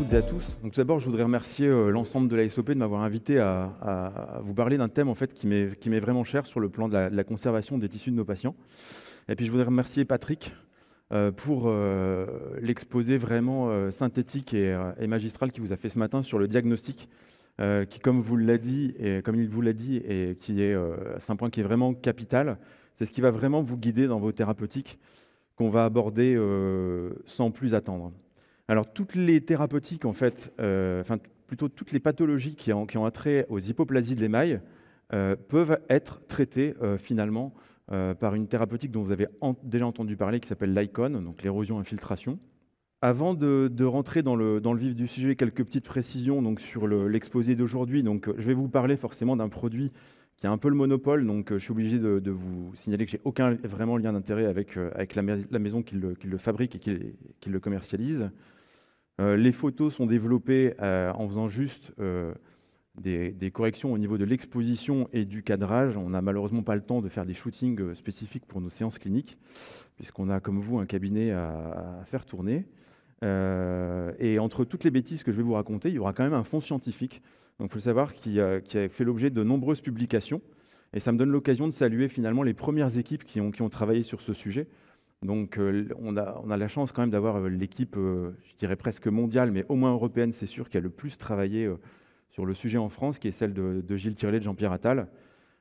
toutes et à tous. Donc, tout d'abord, je voudrais remercier l'ensemble de la SOP de m'avoir invité à vous parler d'un thème en fait, qui m'est vraiment cher sur le plan de la conservation des tissus de nos patients. Et puis, je voudrais remercier Patrick pour l'exposé vraiment synthétique et magistral qu'il vous a fait ce matin sur le diagnostic, qui, comme il vous l'a dit, et c'est un point qui est vraiment capital. C'est ce qui va vraiment vous guider dans vos thérapeutiques qu'on va aborder sans plus attendre. Alors, toutes les thérapeutiques, en fait, plutôt toutes les pathologies qui ont attrait aux hypoplasies de l'émail peuvent être traitées finalement par une thérapeutique dont vous avez déjà entendu parler, qui s'appelle l'ICON, donc l'érosion-infiltration. Avant de rentrer dans le vif du sujet, quelques petites précisions donc, sur l'exposé d'aujourd'hui. Donc, je vais vous parler forcément d'un produit qui a un peu le monopole, donc je suis obligé de vous signaler que j'ai aucun vraiment lien d'intérêt avec la maison qui le fabrique et qui le commercialise. Les photos sont développées en faisant juste des corrections au niveau de l'exposition et du cadrage. On n'a malheureusement pas le temps de faire des shootings spécifiques pour nos séances cliniques, puisqu'on a, comme vous, un cabinet à faire tourner. Et entre toutes les bêtises que je vais vous raconter, il y aura quand même un fonds scientifique. Donc, il faut le savoir, qui a fait l'objet de nombreuses publications. Et ça me donne l'occasion de saluer finalement les premières équipes qui ont travaillé sur ce sujet. Donc, on a la chance quand même d'avoir l'équipe, je dirais presque mondiale, mais au moins européenne, c'est sûr, qui a le plus travaillé sur le sujet en France, qui est celle de Gilles Tirlet, de Jean-Pierre Attal.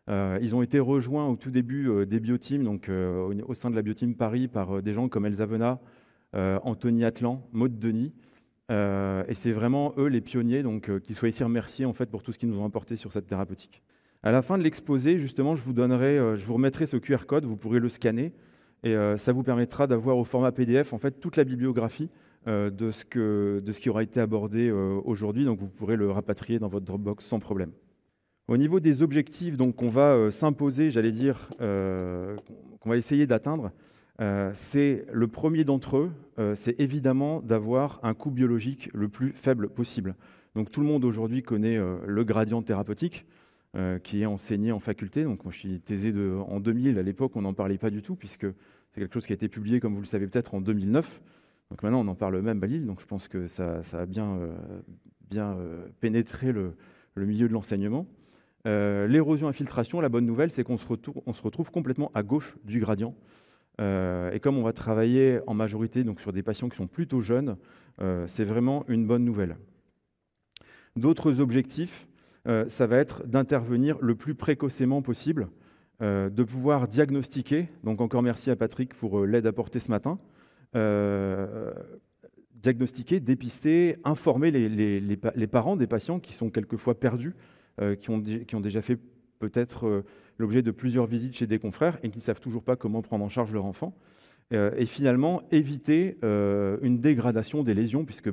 Ils ont été rejoints au tout début des bioteams, donc au sein de la bioteam Paris, par des gens comme Elsa Venat, Anthony Atlan, Maud Denis. Et c'est vraiment eux les pionniers, donc qu'ils soient ici remerciés en fait, pour tout ce qu'ils nous ont apporté sur cette thérapeutique. À la fin de l'exposé, justement, je vous remettrai ce QR code, vous pourrez le scanner. Et ça vous permettra d'avoir au format PDF en fait, toute la bibliographie de ce qui aura été abordé aujourd'hui. Donc vous pourrez le rapatrier dans votre Dropbox sans problème. Au niveau des objectifs qu'on va s'imposer, j'allais dire, qu'on va essayer d'atteindre, c'est le premier d'entre eux, c'est évidemment d'avoir un coût biologique le plus faible possible. Donc tout le monde aujourd'hui connaît le gradient thérapeutique, qui est enseigné en faculté. Donc moi je suis thésé en 2000, à l'époque on n'en parlait pas du tout, puisque c'est quelque chose qui a été publié, comme vous le savez peut-être, en 2009. Donc maintenant on en parle même à Lille, donc je pense que ça a bien pénétré le milieu de l'enseignement. L'érosion-infiltration, la bonne nouvelle, c'est qu'on se retrouve complètement à gauche du gradient. Et comme on va travailler en majorité donc, sur des patients qui sont plutôt jeunes, c'est vraiment une bonne nouvelle. D'autres objectifs, ça va être d'intervenir le plus précocement possible, de pouvoir diagnostiquer, donc encore merci à Patrick pour l'aide apportée ce matin, diagnostiquer, dépister, informer les parents des patients qui sont quelquefois perdus, qui ont déjà fait peut-être l'objet de plusieurs visites chez des confrères et qui ne savent toujours pas comment prendre en charge leur enfant. Et finalement, éviter une dégradation des lésions, puisque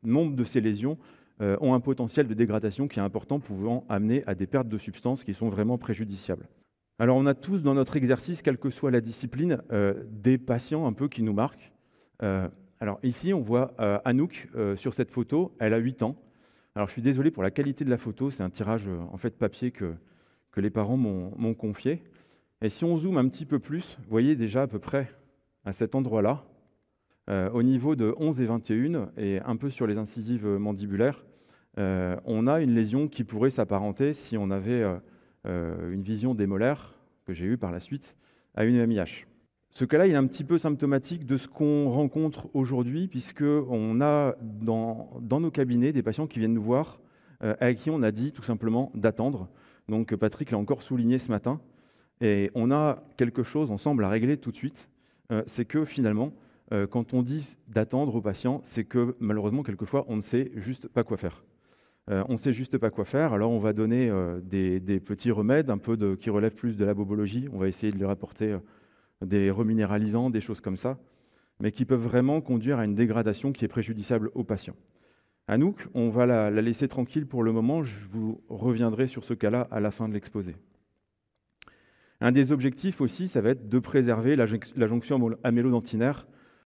nombre de ces lésions ont un potentiel de dégradation qui est important, pouvant amener à des pertes de substances qui sont vraiment préjudiciables. Alors, on a tous dans notre exercice, quelle que soit la discipline, des patients un peu qui nous marquent. Alors ici, on voit Anouk sur cette photo, elle a 8 ans. Alors, je suis désolé pour la qualité de la photo, c'est un tirage en fait papier que les parents m'ont confié. Et si on zoome un petit peu plus, vous voyez déjà à peu près à cet endroit-là, au niveau de 11 et 21, et un peu sur les incisives mandibulaires, on a une lésion qui pourrait s'apparenter, si on avait une vision des molaires, que j'ai eue par la suite, à une MIH. Ce cas-là, il est un petit peu symptomatique de ce qu'on rencontre aujourd'hui, puisqu'on a dans nos cabinets des patients qui viennent nous voir, à qui on a dit tout simplement d'attendre. Donc Patrick l'a encore souligné ce matin. Et on a quelque chose ensemble à régler tout de suite. C'est que finalement, quand on dit d'attendre aux patients, c'est que malheureusement, quelquefois, on ne sait juste pas quoi faire. On ne sait juste pas quoi faire, alors on va donner des petits remèdes qui relèvent plus de la bobologie. On va essayer de leur apporter des reminéralisants, des choses comme ça, mais qui peuvent vraiment conduire à une dégradation qui est préjudiciable aux patients. Anouk, on va la laisser tranquille pour le moment. Je vous reviendrai sur ce cas-là à la fin de l'exposé. Un des objectifs aussi, ça va être de préserver la jonction amélodentinaire